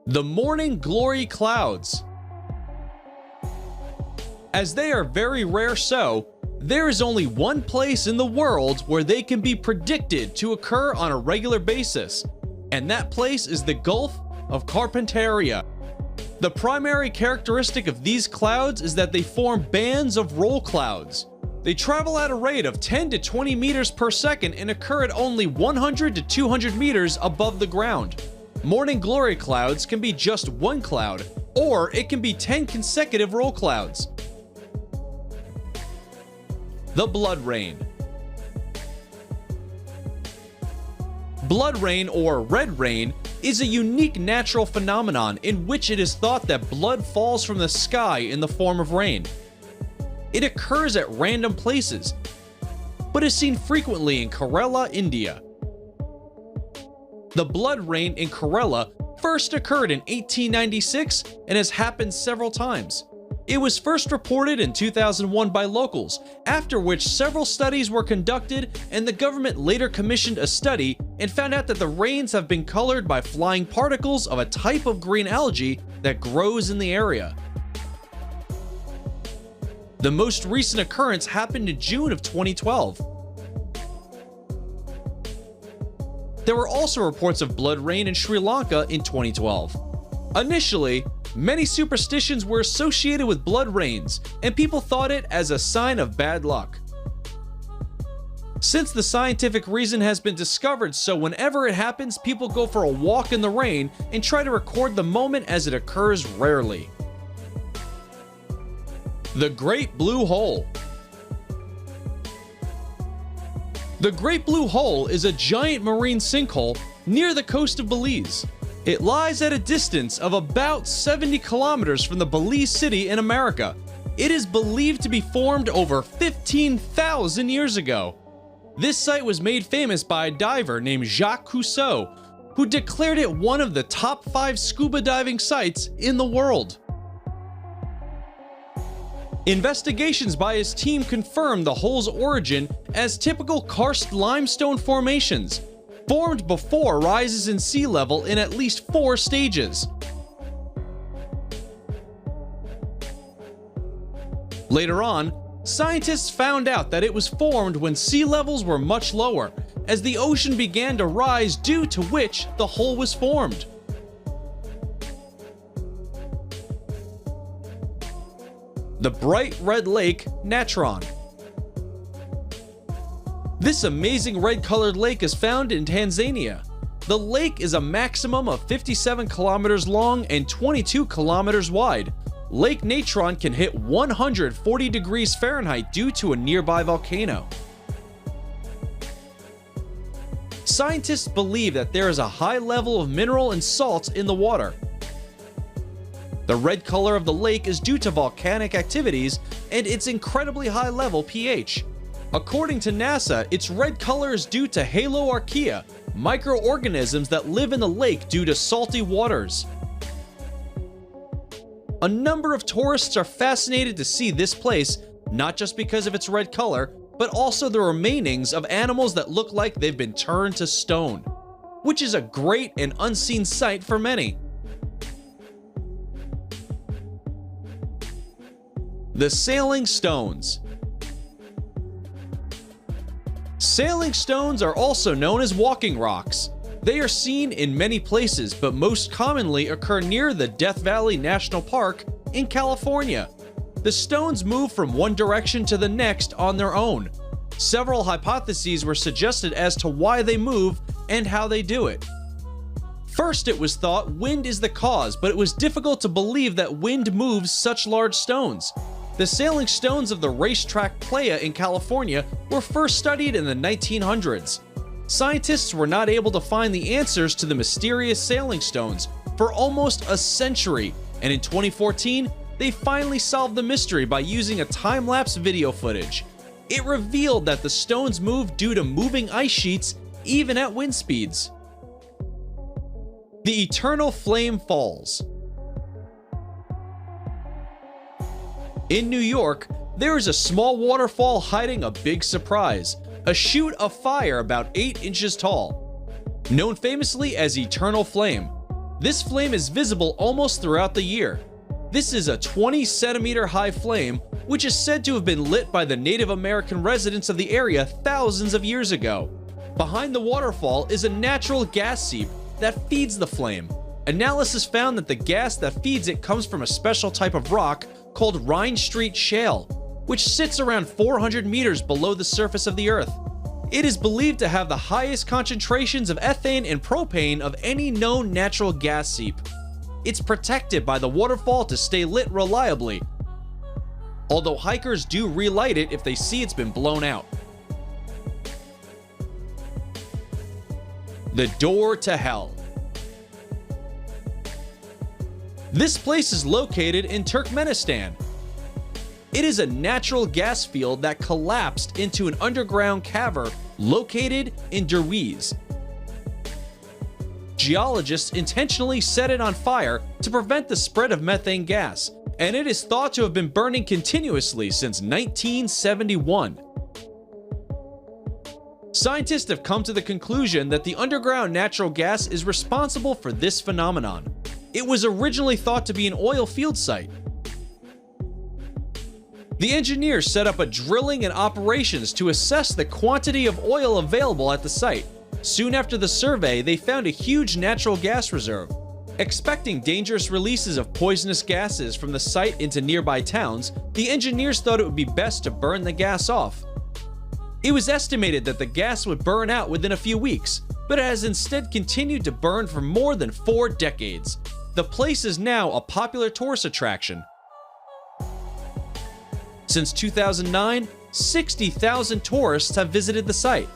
The morning glory clouds. As they are very rare, there is only one place in the world where they can be predicted to occur on a regular basis, and that place is the Gulf of Carpentaria. The primary characteristic of these clouds is that they form bands of roll clouds. They travel at a rate of 10 to 20 meters per second and occur at only 100 to 200 meters above the ground. Morning glory clouds can be just one cloud, or it can be 10 consecutive roll clouds. The blood rain. Blood rain, or red rain, is a unique natural phenomenon in which it is thought that blood falls from the sky in the form of rain. It occurs at random places, but is seen frequently in Kerala, India. The blood rain in Kerala first occurred in 1896 and has happened several times. It was first reported in 2001 by locals, after which several studies were conducted, and the government later commissioned a study and found out that the rains have been colored by flying particles of a type of green algae that grows in the area. The most recent occurrence happened in June of 2012. There were also reports of blood rain in Sri Lanka in 2012. Initially, many superstitions were associated with blood rains, and people thought it as a sign of bad luck. Since the scientific reason has been discovered, so whenever it happens, people go for a walk in the rain and try to record the moment as it occurs rarely. The Great Blue Hole. The Great Blue Hole is a giant marine sinkhole near the coast of Belize. It lies at a distance of about 70 kilometers from the Belize city in America. It is believed to be formed over 15,000 years ago. This site was made famous by a diver named Jacques Cousteau, who declared it one of the top 5 scuba diving sites in the world. Investigations by his team confirmed the hole's origin as typical karst limestone formations, formed before rises in sea level in at least 4 stages. Later on, scientists found out that it was formed when sea levels were much lower, as the ocean began to rise, due to which the hole was formed. The Bright Red Lake Natron. This amazing red-colored lake is found in Tanzania. The lake is a maximum of 57 kilometers long and 22 kilometers wide. Lake Natron can hit 140 degrees Fahrenheit due to a nearby volcano. Scientists believe that there is a high level of mineral and salts in the water. The red color of the lake is due to volcanic activities and its incredibly high level pH. According to NASA, its red color is due to haloarchaea, microorganisms that live in the lake due to salty waters. A number of tourists are fascinated to see this place, not just because of its red color, but also the remainings of animals that look like they've been turned to stone, which is a great and unseen sight for many. The Sailing Stones. Sailing stones are also known as walking rocks. They are seen in many places, but most commonly occur near the Death Valley National Park in California. The stones move from one direction to the next on their own. Several hypotheses were suggested as to why they move and how they do it. First, it was thought wind is the cause, but it was difficult to believe that wind moves such large stones. The sailing stones of the racetrack Playa in California were first studied in the 1900s. Scientists were not able to find the answers to the mysterious sailing stones for almost a century, and in 2014, they finally solved the mystery by using a time-lapse video footage. It revealed that the stones move due to moving ice sheets, even at wind speeds. The Eternal Flame Falls. In New York, there is a small waterfall hiding a big surprise, a chute of fire about 8 inches tall. Known famously as Eternal Flame, This flame is visible almost throughout the year. This is a 20-centimeter high flame, which is said to have been lit by the Native American residents of the area thousands of years ago. Behind the waterfall is a natural gas seep that feeds the flame. Analysis found that the gas that feeds it comes from a special type of rock called Rhine Street Shale, which sits around 400 meters below the surface of the Earth. It is believed to have the highest concentrations of ethane and propane of any known natural gas seep. It's protected by the waterfall to stay lit reliably, although hikers do relight it if they see it's been blown out. The door to hell. This place is located in Turkmenistan. It is a natural gas field that collapsed into an underground cavern located in Derwiz. Geologists intentionally set it on fire to prevent the spread of methane gas, and it is thought to have been burning continuously since 1971. Scientists have come to the conclusion that the underground natural gas is responsible for this phenomenon. It was originally thought to be an oil field site. The engineers set up a drilling and operations to assess the quantity of oil available at the site. Soon after the survey, they found a huge natural gas reserve. Expecting dangerous releases of poisonous gases from the site into nearby towns, the engineers thought it would be best to burn the gas off. It was estimated that the gas would burn out within a few weeks, but it has instead continued to burn for more than 4 decades. The place is now a popular tourist attraction. Since 2009, 60,000 tourists have visited the site.